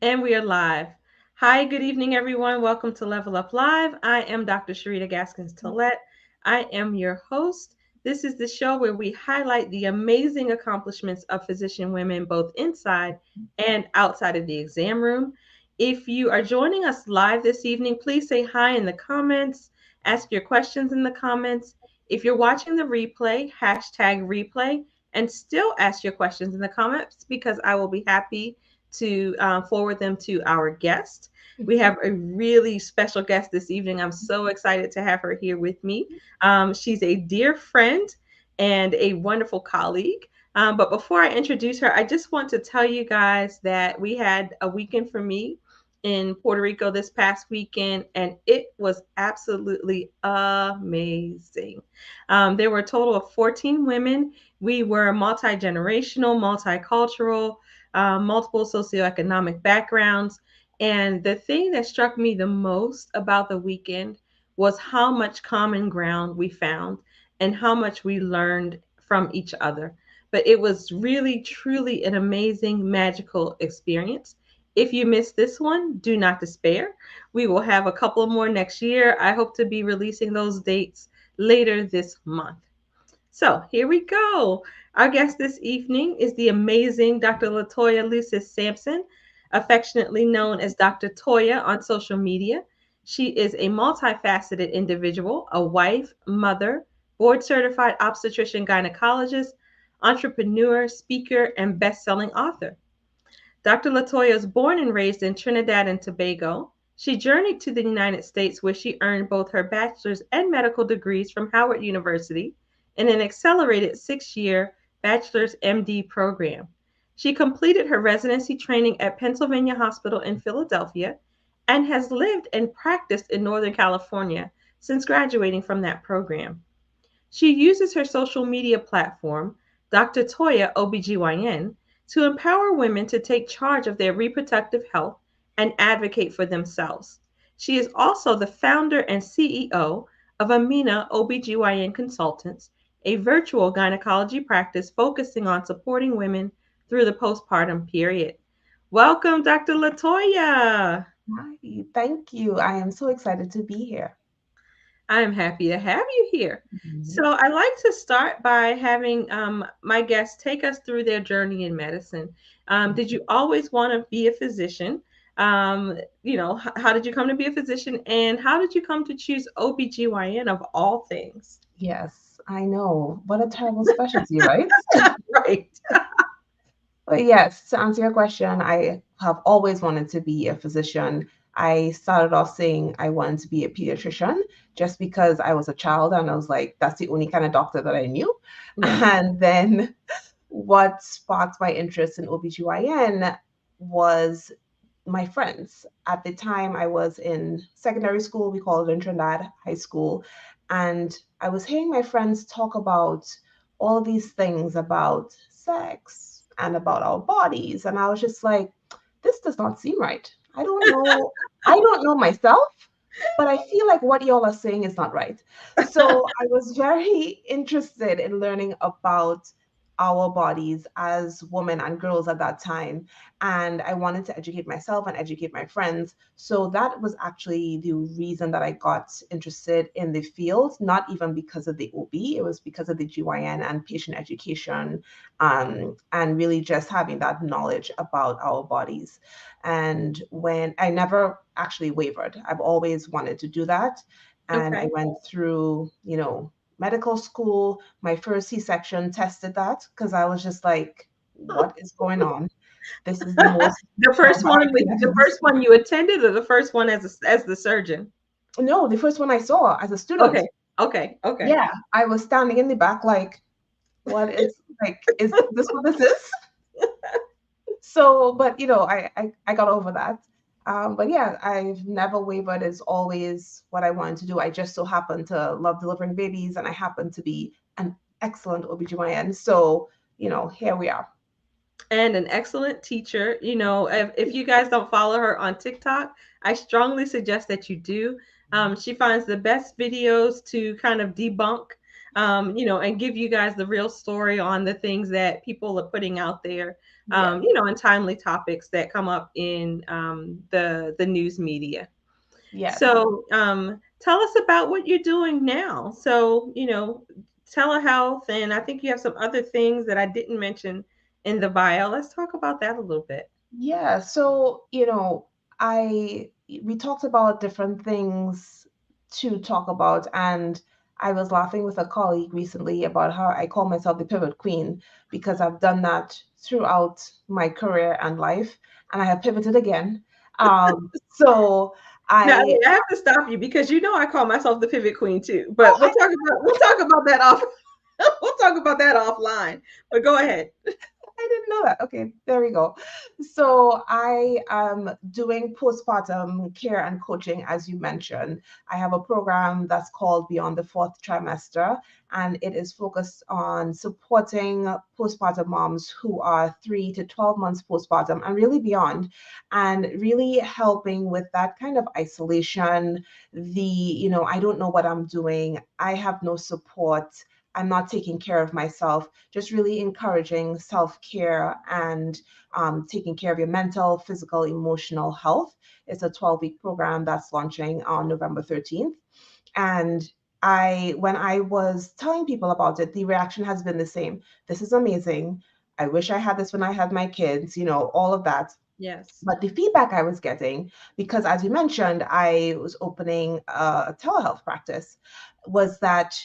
And we are live. Hi, good evening, everyone. Welcome to Level Up Live. I am Dr. Sharita Gaskins Tillett. I am your host. This is the show where we highlight the amazing accomplishments of physician women, both inside and outside of the exam room. If you are joining us live this evening, please say hi in the comments, ask your questions in the comments. If you're watching the replay, hashtag replay, and still ask your questions in the comments because I will be happy to forward them to our guest. We have a really special guest this evening. I'm so excited to have her here with me. She's a dear friend and a wonderful colleague. But before I introduce her, I just want to tell you guys that we had a weekend for me in Puerto Rico this past weekend, and it was absolutely amazing. There were a total of 14 women. We were multi generational, multicultural, multiple socioeconomic backgrounds. And the thing that struck me the most about the weekend was how much common ground we found and how much we learned from each other. But it was really, truly an amazing, magical experience. If you missed this one, do not despair. We will have a couple more next year. I hope to be releasing those dates later this month. So here we go. Our guest this evening is the amazing Dr. Latoya Luces-Sampson, affectionately known as Dr. Toya on social media. She is a multifaceted individual, a wife, mother, board certified obstetrician gynecologist, entrepreneur, speaker, and best-selling author. Dr. Latoya was born and raised in Trinidad and Tobago. She journeyed to the United States where she earned both her bachelor's and medical degrees from Howard University in an accelerated 6-year bachelor's MD program. She completed her residency training at Pennsylvania Hospital in Philadelphia and has lived and practiced in Northern California since graduating from that program. She uses her social media platform, Dr. Toya OBGYN, to empower women to take charge of their reproductive health and advocate for themselves. She is also the founder and CEO of Amina OBGYN Consultants, a virtual gynecology practice focusing on supporting women through the postpartum period. Welcome, Dr. Latoya. Hi, thank you. I am so excited to be here. I'm happy to have you here. Mhm. So, I like to start by having my guests take us through their journey in medicine. Did you always want to be a physician? How did you come to be a physician? And how did you come to choose OBGYN of all things? Yes, I know. What a terrible specialty, right? Right. But yes, to answer your question, I have always wanted to be a physician. I started off saying I wanted to be a pediatrician just because I was a child and I was like, that's the only kind of doctor that I knew. Right. And then what sparked my interest in OBGYN was my friends. At the time, I was in secondary school, we called it in Trinidad high school, and I was hearing my friends talk about all these things about sex and about our bodies, and I was just like, this does not seem right. I don't know. I don't know myself, but I feel like what y'all are saying is not right. So I was very interested in learning about our bodies as women and girls at that time. And I wanted to educate myself and educate my friends. So that was actually the reason that I got interested in the field, not even because of the OB, it was because of the GYN and patient education, and really just having that knowledge about our bodies. And when I never actually wavered, I've always wanted to do that. And I Okay. went through, medical school. My first C-section tested that because I was just like, what is going on? This is the most The first one, barbaric thing I the have first seen. one you attended, or the first one as the surgeon? No, the first one I saw as a student. Okay. Okay. Okay. Yeah, I was standing in the back like, what is this what this is? So, but I got over that. But yeah, I've never wavered. It's always what I wanted to do. I just so happen to love delivering babies, and I happen to be an excellent OBGYN. So, here we are. And an excellent teacher. If you guys don't follow her on TikTok, I strongly suggest that you do. She finds the best videos to kind of debunk and give you guys the real story on the things that people are putting out there, Yes. and timely topics that come up in the news media. Yes. So, tell us about what you're doing now. So, telehealth, and I think you have some other things that I didn't mention in the bio. Let's talk about that a little bit. Yeah, so, I we talked about different things to talk about, and I was laughing with a colleague recently about how I call myself the pivot queen because I've done that throughout my career and life, and I have pivoted again. So Now, I I have to stop you because I call myself the pivot queen too. oh, But we'll talk about that off. We'll talk about that offline. But go ahead. I didn't know that. Okay, there we go. So I am doing postpartum care and coaching, as you mentioned. I have a program that's called Beyond the Fourth Trimester, and it is focused on supporting postpartum moms who are 3 to 12 months postpartum and really beyond, and really helping with that kind of isolation. I don't know what I'm doing. I have no support. I'm not taking care of myself, just really encouraging self care and taking care of your mental, physical, emotional health. It's a 12-week program that's launching on November 13th. And when I was telling people about it, the reaction has been the same. This is amazing. I wish I had this when I had my kids, all of that. Yes. But the feedback I was getting, because as you mentioned, I was opening a telehealth practice, was that,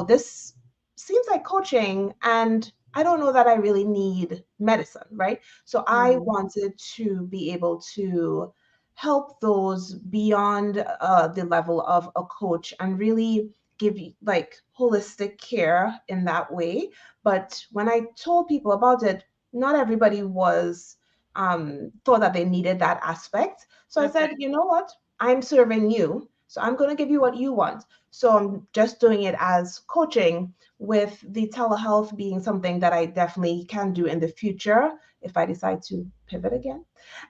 this seems like coaching, and I don't know that I really need medicine, right? So I Hmm. wanted to be able to help those beyond the level of a coach and really give you like holistic care in that way. But when I told people about it, not everybody was thought that they needed that aspect. So I Okay. said, you know what? I'm serving you. So I'm going to give you what you want. So I'm just doing it as coaching, with the telehealth being something that I definitely can do in the future if I decide to pivot again.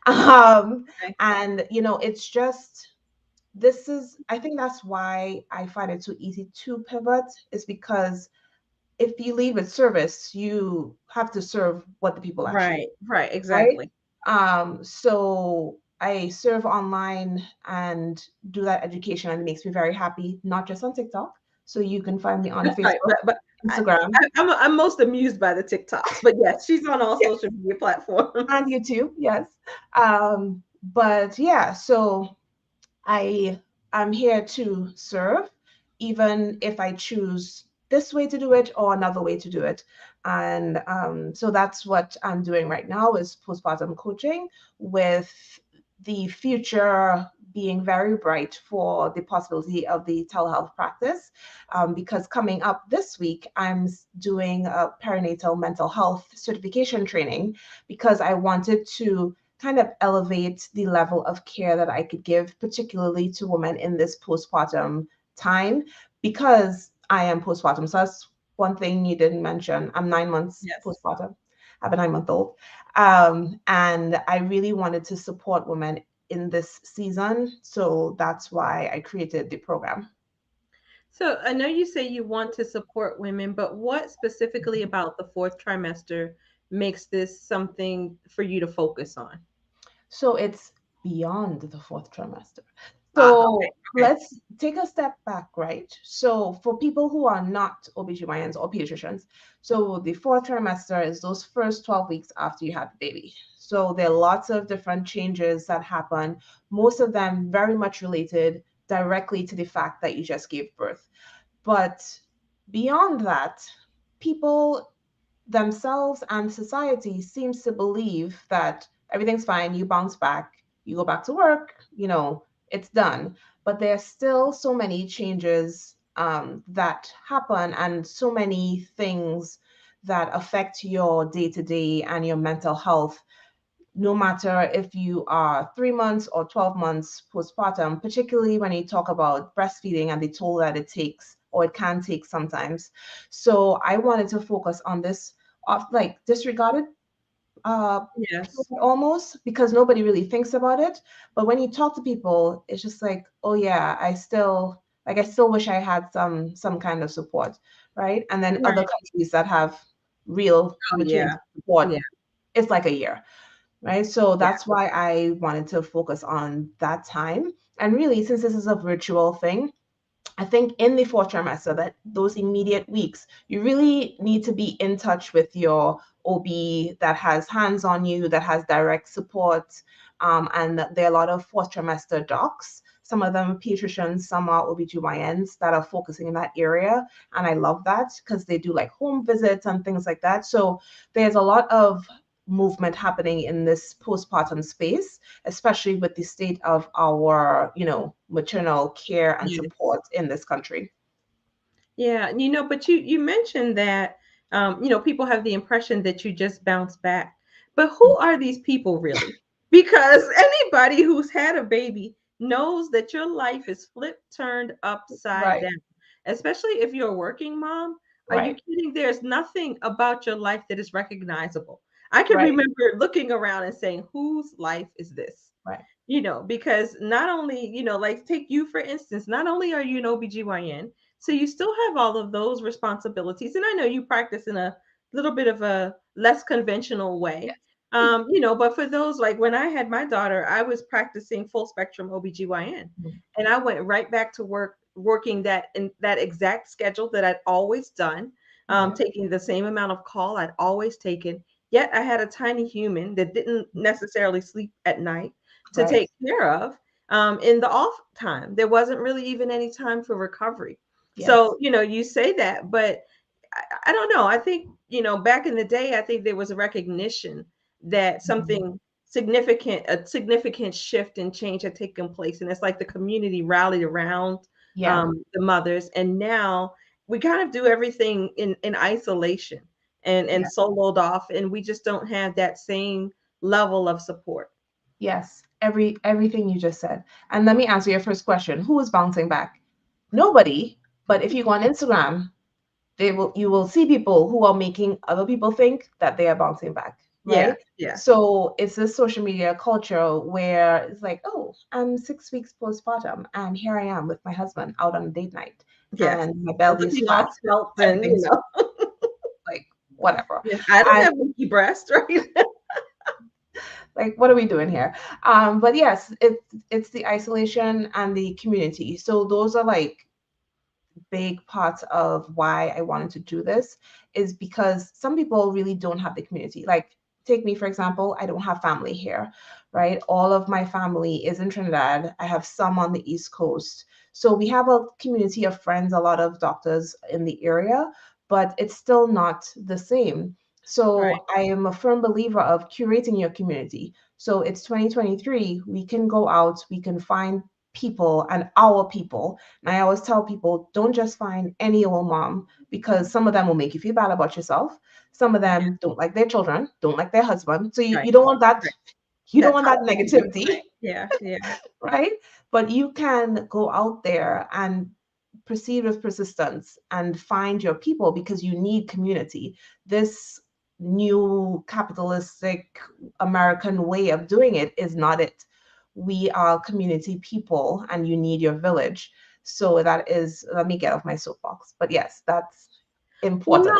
Um, Okay. and, it's just, I think that's why I find it so easy to pivot, is because if you lead with service, you have to serve what the people actually, Right. Right. right? Exactly. So I serve online and do that education, and it makes me very happy, not just on TikTok. So you can find me on Right. Facebook, But I, Instagram, I'm most amused by the TikToks. But yes, she's on all yeah, social media platforms. and YouTube, yes. But yeah, so I am here to serve, even if I choose this way to do it or another way to do it. And so that's what I'm doing right now, is postpartum coaching, with the future being very bright for the possibility of the telehealth practice. Because coming up this week, I'm doing a perinatal mental health certification training, because I wanted to kind of elevate the level of care that I could give, particularly to women in this postpartum time, because I am postpartum. So that's one thing you didn't mention. I'm 9 months Yes. postpartum. I have a 9 month old. And I really wanted to support women in this season. So that's why I created the program. So I know you say you want to support women, but what specifically about the fourth trimester makes this something for you to focus on? So it's beyond the fourth trimester. Ah, okay, So okay. let's take a step back, right? So for people who are not OBGYNs or pediatricians, so the fourth trimester is those first 12 weeks after you have the baby. So there are lots of different changes that happen, most of them very much related directly to the fact that you just gave birth. But beyond that, people themselves and society seems to believe that everything's fine, you bounce back, you go back to work, it's done. But there are still so many changes that happen, and so many things that affect your day to day and your mental health, no matter if you are 3 months or 12 months postpartum, particularly when you talk about breastfeeding and the toll that it takes, or it can take sometimes. So I wanted to focus on this, like disregarded uh, Yes. period almost, because nobody really thinks about it. But when you talk to people, it's just like, oh yeah, I still wish I had some kind of support. right? And then other Right. countries that have real Oh maternity yeah. support, Yeah. it's like a year, right? So Yeah. that's why I wanted to focus on that time. And really, since this is a virtual thing, I think in the fourth trimester, that those immediate weeks, you really need to be in touch with your OB that has hands on you, that has direct support. And there are a lot of fourth trimester docs. Some of them are pediatricians, some are OBGYNs that are focusing in that area. And I love that because they do like home visits and things like that. So there's a lot of movement happening in this postpartum space, especially with the state of our, maternal care and Yes. support in this country. Yeah, but you mentioned that people have the impression that you just bounce back. But who are these people really? Because anybody who's had a baby knows that your life is flipped, turned upside Right, down. Especially if you're a working mom. Are you right, kidding? There's nothing about your life that is recognizable. I can right, remember looking around and saying, "Whose life is this?" right. Because not only, like take you for instance, not only are you an OBGYN, so you still have all of those responsibilities. And I know you practice in a little bit of a less conventional way. Yes. But for those, like when I had my daughter, I was practicing full spectrum OBGYN. Mhm. And I went right back to work, working that in that exact schedule that I'd always done, Yeah. taking the same amount of call I'd always taken. Yet I had a tiny human that didn't necessarily sleep at night to Right. take care of in the off time. There wasn't really even any time for recovery. Yes. So, you say that, but I don't know. I think, back in the day, I think there was a recognition that Mhm. a significant shift and change had taken place. And it's like the community rallied around Yeah. the mothers. And now we kind of do everything in isolation and Yeah. soloed off. And we just don't have that same level of support. Yes. Everything you just said. And let me answer your first question. Who is bouncing back? Nobody. But if you go on Instagram, you will see people who are making other people think that they are bouncing back, Yeah. right? Yeah. So it's this social media culture where it's like, oh, I'm 6 weeks postpartum and here I am with my husband out on a date night Yes. and my belly is Looking flat, all svelte and, everything's like whatever. yeah, I don't And have leaky breast, right? like, what are we doing here? But yes, it's the isolation and the community. So those are like big part of why I wanted to do this is because some people really don't have the community. Like, take me, for example, I don't have family here, right? All of my family is in Trinidad. I have some on the East Coast. So we have a community of friends, a lot of doctors in the area, but it's still not the same. Right. So I am a firm believer of curating your community. So it's 2023. We can go out, we can find people and our people, and I always tell people, don't just find any old mom because some of them will make you feel bad about yourself. Some of them don't like their children, don't like their husband. So you, Right. you don't want that. Right. You don't That want that toxicity. negativity, Yeah. Yeah. right? But you can go out there and proceed with persistence and find your people because you need community. This new capitalistic American way of doing it is not it. We are community people and you need your village. So that is, let me get off my soapbox. But yes, that's Well, no, important.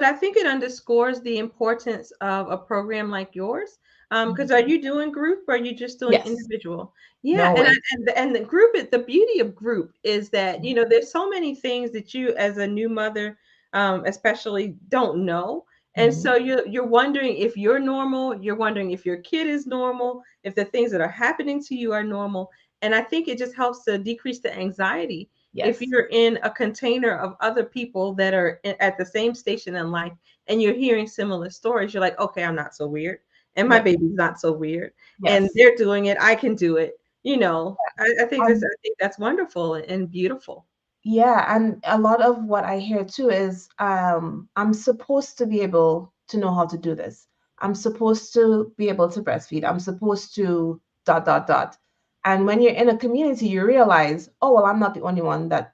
I think it underscores the importance of a program like yours. Because are you doing group or are you just doing Yes. individual? Yeah, No and way. the group, the beauty of group is that there's so many things that you as a new mother, especially don't know, and Mhm. so you're wondering if you're normal. You're wondering if your kid is normal, if the things that are happening to you are normal, and I think it just helps to decrease the anxiety if Yes. you're in a container of other people that are at the same station in life and you're hearing similar stories, you're like, okay, I'm not so weird. And my Yes. baby's not so weird. And Yes. they're doing it. I can do it. And I think that's wonderful and beautiful. yeah, and a lot of what I hear too is I'm supposed to be able to know how to do this. I'm supposed to be able to breastfeed. I'm supposed to dot dot dot. And when you're in a community, you realize, oh well, I'm not the only one that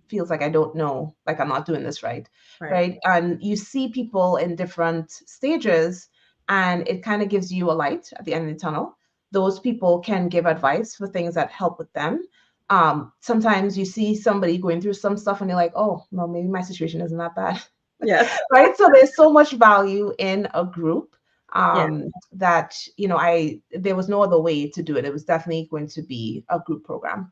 feels like I don't know, like I'm not doing this right, Right. right? And you see people in different stages, and it kind of gives you a light at the end of the tunnel. Those people can give advice for things that help with them, Sometimes you see somebody going through some stuff and you're like, oh, no, maybe my situation isn't that bad. Yes. Right? So there's so much value in a group, Yeah. that, I there was no other way to do it. It was definitely going to be a group program.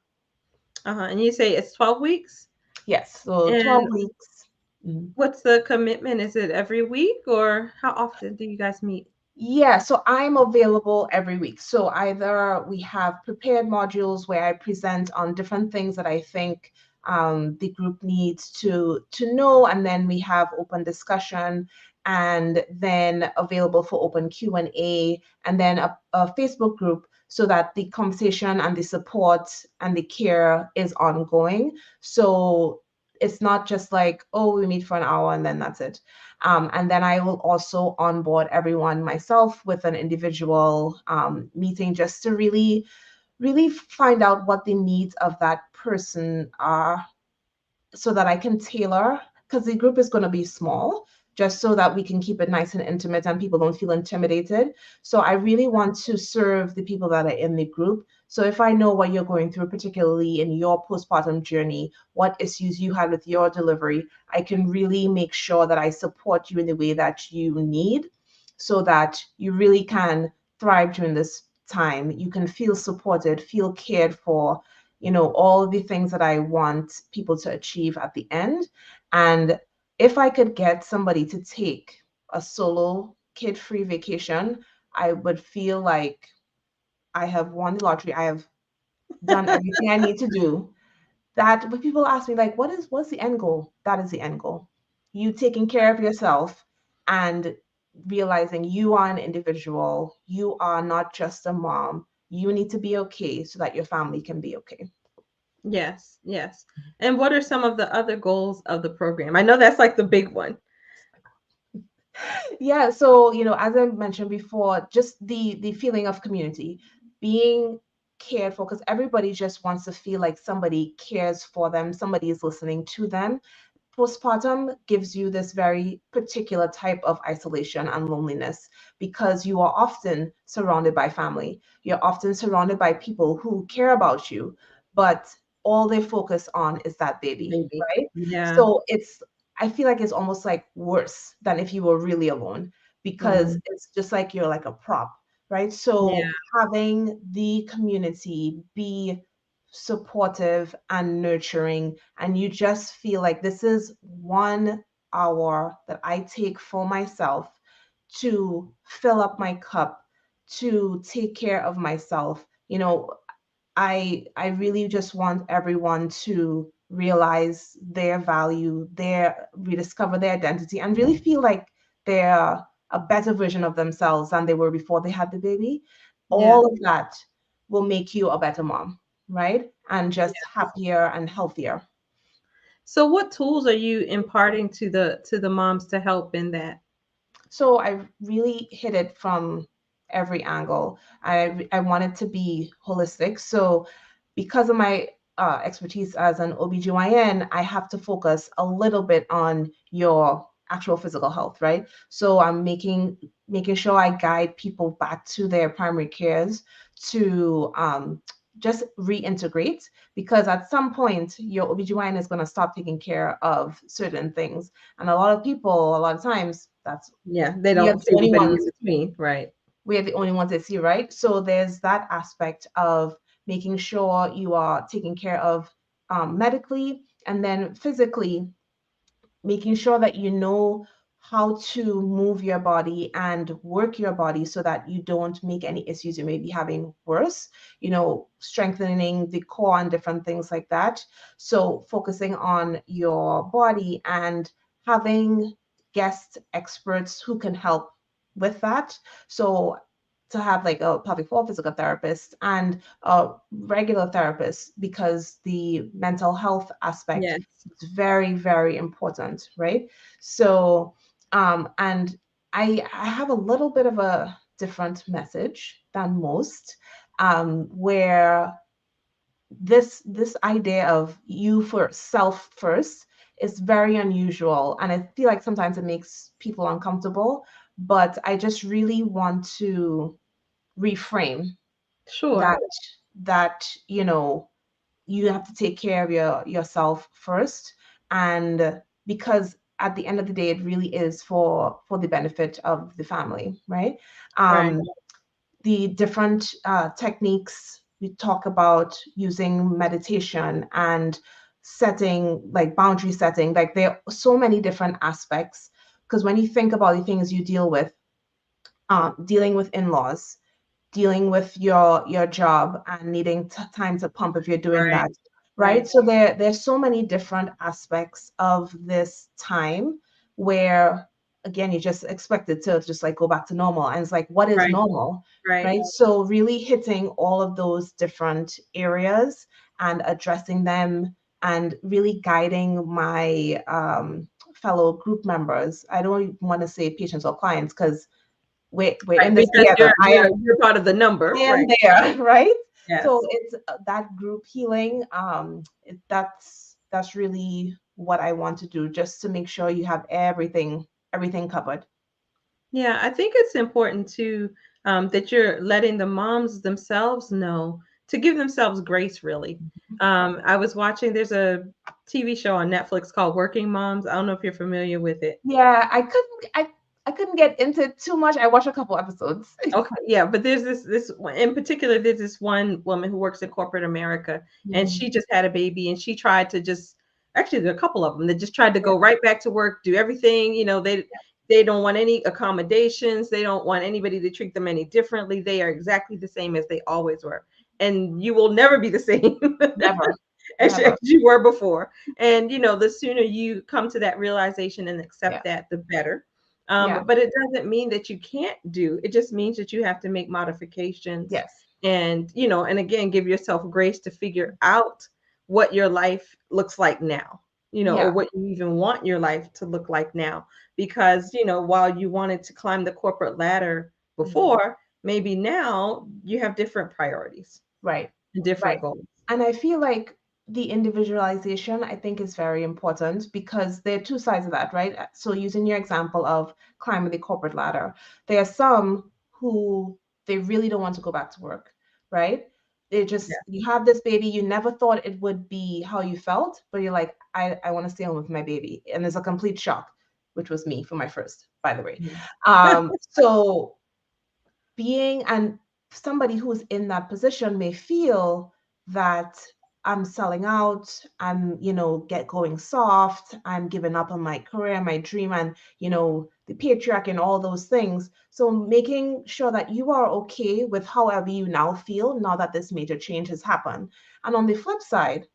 And you say it's 12 weeks? Yes, so 12 And weeks. Mhm. what's the commitment? Is it every week or how often do you guys meet? Yeah, so I'm available every week. So either we have prepared modules where I present on different things that I think, the group needs to know, and then we have open discussion, and then available for open Q&A, and then a Facebook group so that the conversation and the support and the care is ongoing. So it's not just like, oh, we meet for an hour and then that's it. And then I will also onboard everyone myself with an individual, meeting, just to really, really find out what the needs of that person are, so that I can tailor, because the group is going to be small, just so that we can keep it nice and intimate and people don't feel intimidated. So I really want to serve the people that are in the group. So if I know what you're going through, particularly in your postpartum journey, what issues you had with your delivery, I can really make sure that I support you in the way that you need, so that you really can thrive during this time. You can feel supported, feel cared for, all the things that I want people to achieve at the end. And if I could get somebody to take a solo kid-free vacation, I would feel like I have won the lottery. I have done everything I need to do. That when people ask me like, what's the end goal? That is the end goal. You taking care of yourself and realizing you are an individual. You are not just a mom. You need to be okay so that your family can be okay. Yes, yes. And what are some of the other goals of the program? I know that's like the big one. Yeah, so as I mentioned before, just the feeling of community, being cared for, because everybody just wants to feel like somebody cares for them, somebody is listening to them. Postpartum gives you this very particular type of isolation and loneliness, because you are often surrounded by family, you're often surrounded by people who care about you, but all they focus on is that baby, Maybe. right? Yeah. So I feel like it's almost like worse than if you were really alone, because Mm, it's just like you're like a prop, right? yeah. So having the community be supportive and nurturing, and you just feel like this is 1 hour that I take for myself to fill up my cup, to take care of myself. I really just want everyone to realize their value, rediscover their identity, and really feel like they're a better version of themselves than they were before they had the baby. Yeah. All of that will make you a better mom, right? And just happier and healthier. So what tools are you imparting to the moms to help in that? So I really hit it from every angle. I wanted to be holistic. So because of my expertise as an OBGYN, I have to focus a little bit on your actual physical health, right? So I'm making sure I guide people back to their primary cares to, just reintegrate, because at some point your OBGYN is going to stop taking care of certain things. And a lot of people, a lot of times, that's Yeah, they we are don't the see only anybody in ones. between, right? We are the only ones that see, right? So there's that aspect of making sure you are taking care of, medically, and then physically, making sure that you know how to move your body and work your body so that you don't make any issues you may be having worse, strengthening the core and different things like that. So focusing on your body and having guest experts who can help with that. So to have like a pelvic floor physical therapist and a regular therapist, because the mental health aspect Yes. is very, very important, right? So, and I have a little bit of a different message than most, where this idea of you for self first is very unusual, and I feel like sometimes it makes people uncomfortable. But I just really want to reframe Sure. that that you have to take care of yourself first, and because at the end of the day, it really is for the benefit of the family, right? Right. The different techniques we talk about, using meditation and setting, like boundary setting, like there are so many different aspects, because when you think about the things you deal with, dealing with in-laws, dealing with your job and needing time to pump if you're doing Right. that, right? Right. So there's so many different aspects of this time where, again, you just expect it to just like go back to normal, and it's like, what is Right. normal, Right. right? So really hitting all of those different areas and addressing them, and really guiding my fellow group members. I don't want to say patients or clients, because we're Right. in this Because together. you're part of the I number. am Right. there, right? So Yes. it's that group healing. That's really what I want to do, just to make sure you have everything covered. Yeah, I think it's important to that you're letting the moms themselves know to give themselves grace, really. I was watching, there's a TV show on Netflix called Working Moms. I don't know if you're familiar with it. Yeah, I couldn't get into too much. I watched a couple episodes. Okay, yeah, but there's this one in particular. There's this one woman who works in corporate America, and Mm, she just had a baby, and she tried to just actually there are a couple of them that just tried to yeah, go right back to work, do everything. They don't want any accommodations. They don't want anybody to treat them any differently. They are exactly the same as they always were, and you will never be the same never, as never. you were before. And the sooner you come to that realization and Yeah, accept that, the better. yeah, But it doesn't mean that you can't do. It just means that you have to make modifications, yes, and and again, give yourself grace to figure out what your life looks like now. Or yeah, what you even want your life to look like now. Because while you wanted to climb the corporate ladder mhm, before, maybe now you have different priorities right, and right. different goals. And I feel like the individualization, I think, is very important, because there are two sides of that, right? So using your example of climbing the corporate ladder, there are some who they really don't want to go back to work, right? They Yeah. just, you have this baby, you never thought it would be how you felt, but you're like, I want to stay home with my baby. And it's a complete shock, which was me for my first, by the way. Mhm. So being, and somebody who's in that position may feel that I'm selling out, I'm, get going soft, I'm giving up on my career, my dream, and, the patriarchy and all those things. So making sure that you are okay with however you now feel now that this major change has happened. And on the flip side,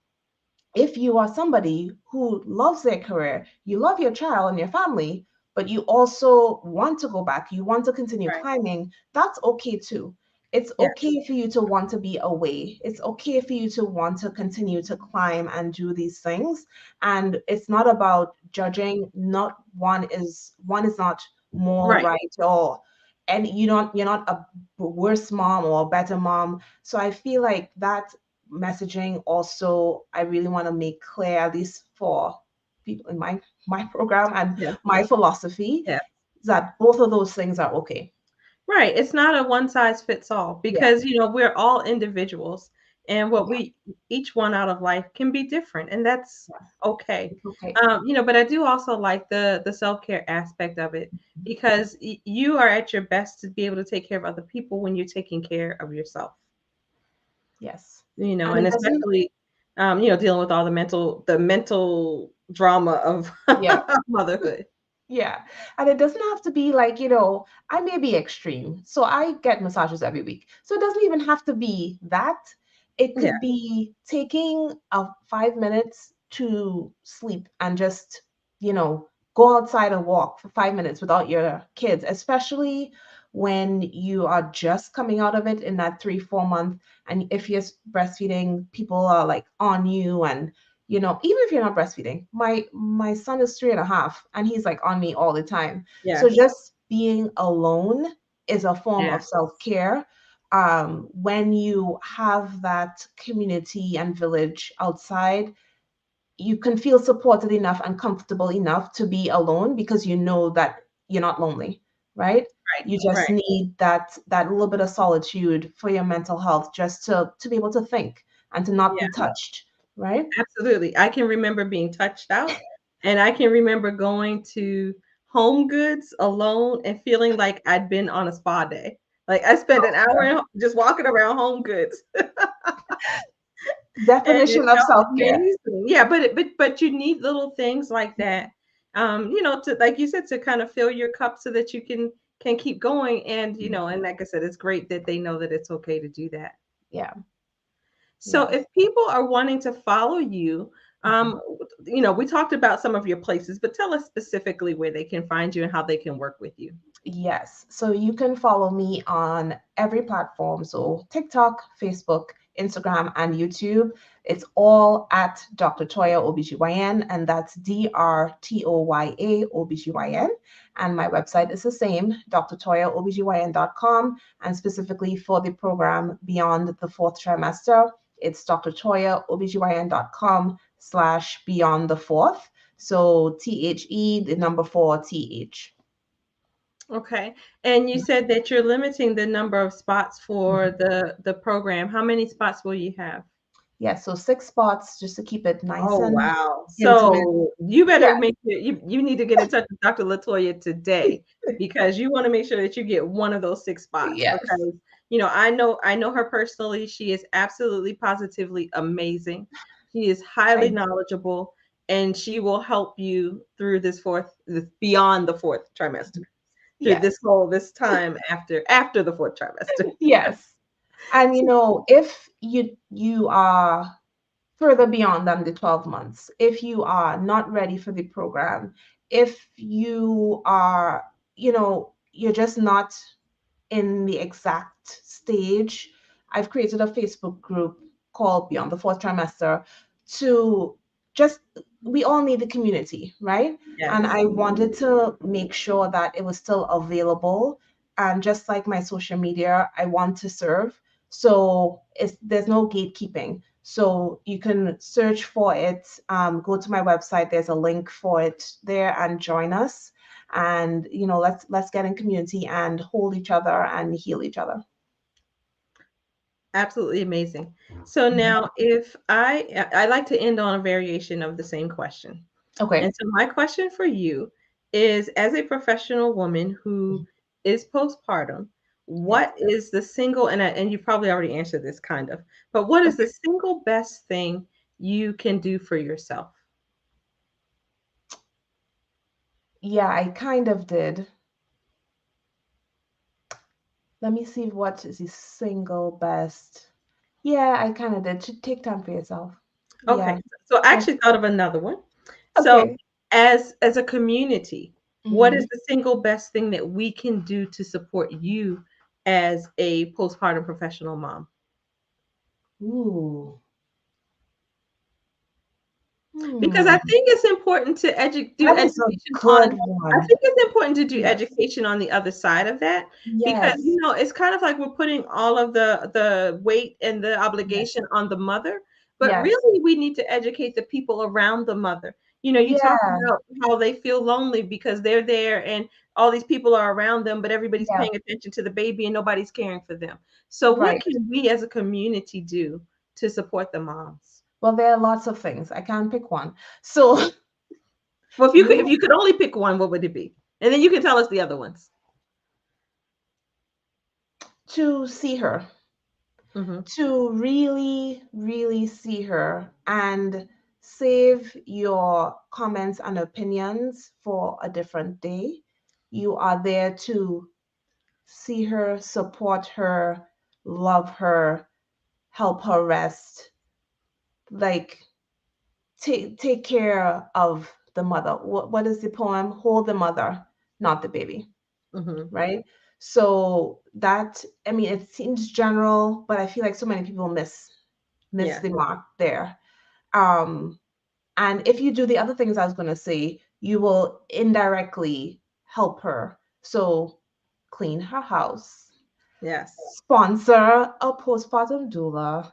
if you are somebody who loves their career, you love your child and your family, but you also want to go back, you want to continue Right. climbing, that's okay too. It's Yes. okay for you to want to be away. It's okay for you to want to continue to climb and do these things. And it's not about judging. Not one is not more Right. right, or and you're not a worse mom or a better mom. So I feel like that messaging also, I really want to make clear, at least for people in my program and Yeah. my philosophy, Yeah. that both of those things are okay. Right. It's not a one size fits all Yeah, because, we're all individuals, and what yeah, we each one out of life can be different, and that's yeah. okay. It's okay. But I do also like the self-care aspect of it, because you are at your best to be able to take care of other people when you're taking care of yourself. Yes. And And it doesn't, especially dealing with all the mental drama of yeah, motherhood. yeah. And it doesn't have to be like, I may be extreme. So I get massages every week. So it doesn't even have to be that. It Yeah. could be taking 5 minutes to sleep and just, go outside and walk for 5 minutes without your kids, especially when you are just coming out of it in that 3, 4 month. And if you're breastfeeding, people are like on you, and even if you're not breastfeeding, my son is 3.5, and he's like on me all the time. So Yes. just being alone is a form Yeah. of self-care. When you have that community and village outside, you can feel supported enough and comfortable enough to be alone, because you know that you're not lonely, right? Right. You just Right. need that little bit of solitude for your mental health, just to be able to think. and to not Yeah, be touched, right? absolutely. I can remember being touched out, and I can remember going to Home Goods alone and feeling like I'd been on a spa day. Like I spent an hour just walking around Home Goods, and it Definition of felt self-care. amazing. Yeah, but you need little things like that, to, like you said, to kind of fill your cup so that you can keep going. And and like I said, it's great that they know that it's okay to do that. Yeah. So Yes. if people are wanting to follow you, Mhm. we talked about some of your places, but tell us specifically where they can find you and how they can work with you. Yes. So you can follow me on every platform. So TikTok, Facebook, Instagram, and YouTube. It's all at Dr. Toya OBGYN, and that's DRTOYA OBGYN. And my website is the same, drtoyaobgyn.com. And specifically for the program Beyond the Fourth Trimester, it's drtoyaobgyn.com/beyond the fourth. So THE, the number four, TH. Okay. And you said that you're limiting the number of spots for the program. How many spots will you have? Yeah, so 6 spots just to keep it nice Oh, and wow. intimate. So you better Yeah, make sure you need to get in touch with Dr. Latoya today because you want to make sure that you get one of those 6 spots yes, because I know her personally. She is absolutely positively amazing. She is highly thank knowledgeable and she will help you through this beyond the fourth trimester, through yes, this time after the fourth trimester. yes. And if you are further beyond than the 12 months, if you are not ready for the program, if you are, you're just not in the exact stage, I've created a Facebook group called Beyond the Fourth Trimester to just, we all need the community, right? And Yes. I wanted to make sure that it was still available. And just like my social media, I want to serve. So there's no gatekeeping. So you can search for it, go to my website. There's a link for it there and join us, and let's get in community and hold each other and heal each other. Absolutely amazing. So Mhm. now if I like to end on a variation of the same question. Okay. And so my question for you is, as a professional woman who is postpartum, Yes. what is the single, and you probably already answered this kind of, but what is the Okay. single best thing you can do for yourself? Yeah, I kind of did. Let me see what is the single best. Yeah, I kind of did. Should take time for yourself. Okay. Yeah. So I Yeah. actually thought of another one. So Okay. as a community, what is Hmm. the single best thing that we can do to support you as a postpartum professional mom? Ooh. Because I Hmm. think it's important to do That is a education good on I one. think it's important to do Yes. education on the other side of that because Yes. it's kind of like we're putting all of the weight and the Yes. obligation on the mother, but Yes. really we need to educate the people around the mother. You talk Yeah. about how they feel lonely because they're there and all these people are around them, but everybody's Yeah. paying attention to the baby and nobody's caring for them. So what Right. can we as a community do to support the moms? Well, there are lots of things. I can't pick one. So Well, if you could, we if you could only pick one, what would it be? And then you can tell us the other ones. to see her, Hmm. to really, really see her, and save your comments and opinions for a different day. You are there to see her, support her, love her, help her rest, like take care of the mother. What is the poem? Hold the mother, not the baby, Hmm. right? So that, I mean, it seems general, but I feel like so many people miss Yeah. the mark there. Um, and if you do the other things I was going to say, you will indirectly help her. So clean her house, Yes. sponsor a postpartum doula,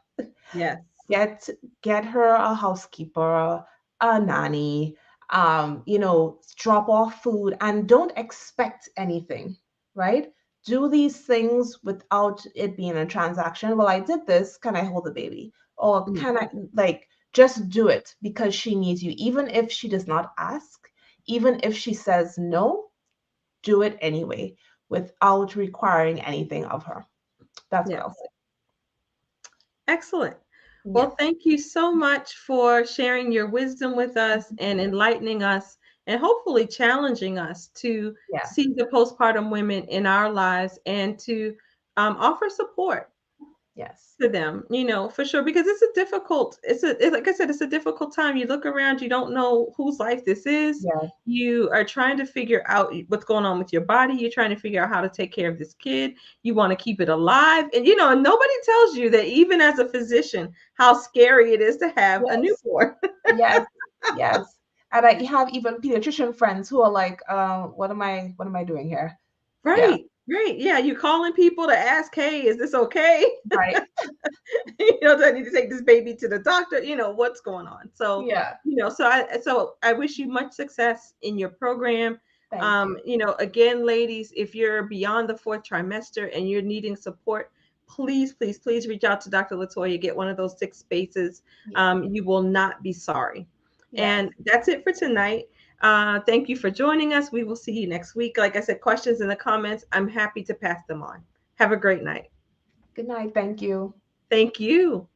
Yes. get get her a housekeeper, a nanny, drop off food, and don't expect anything, right? do these things without it being a transaction. Well, I did this. Can I hold the baby? Or Yeah. can I, like, just do it because she needs you, even if she does not ask, even if she says no, do it anyway without requiring anything of her. That's what I'll Yes. say. Excellent. Yes. Well, thank you so much for sharing your wisdom with us and enlightening us and hopefully challenging us to Yeah. see the postpartum women in our lives and to offer support Yes. to them, for sure, because it's a difficult, like I said, it's a difficult time. You look around, you don't know whose life this is. Yes. You are trying to figure out what's going on with your body. You're trying to figure out how to take care of this kid. You want to keep it alive. And nobody tells you that even as a physician, how scary it is to have a Yes. newborn. Yes. Yes. And I have even pediatrician friends who are like, what am I doing here? Yeah. Right, right. Yeah, you calling people to ask, hey, is this okay? Right. Do I need to take this baby to the doctor? What's going on? So, Yeah. I wish you much success in your program. Thank you. Again, ladies, if you're beyond the fourth trimester and you're needing support, please, please, please reach out to Dr. Latoya. Get one of those 6 spaces. Yes. You will not be sorry. Yes. And that's it for tonight. Thank you for joining us. We will see you next week. Like I said, questions in the comments. I'm happy to pass them on. Have a great night. Good night. Thank you. Thank you.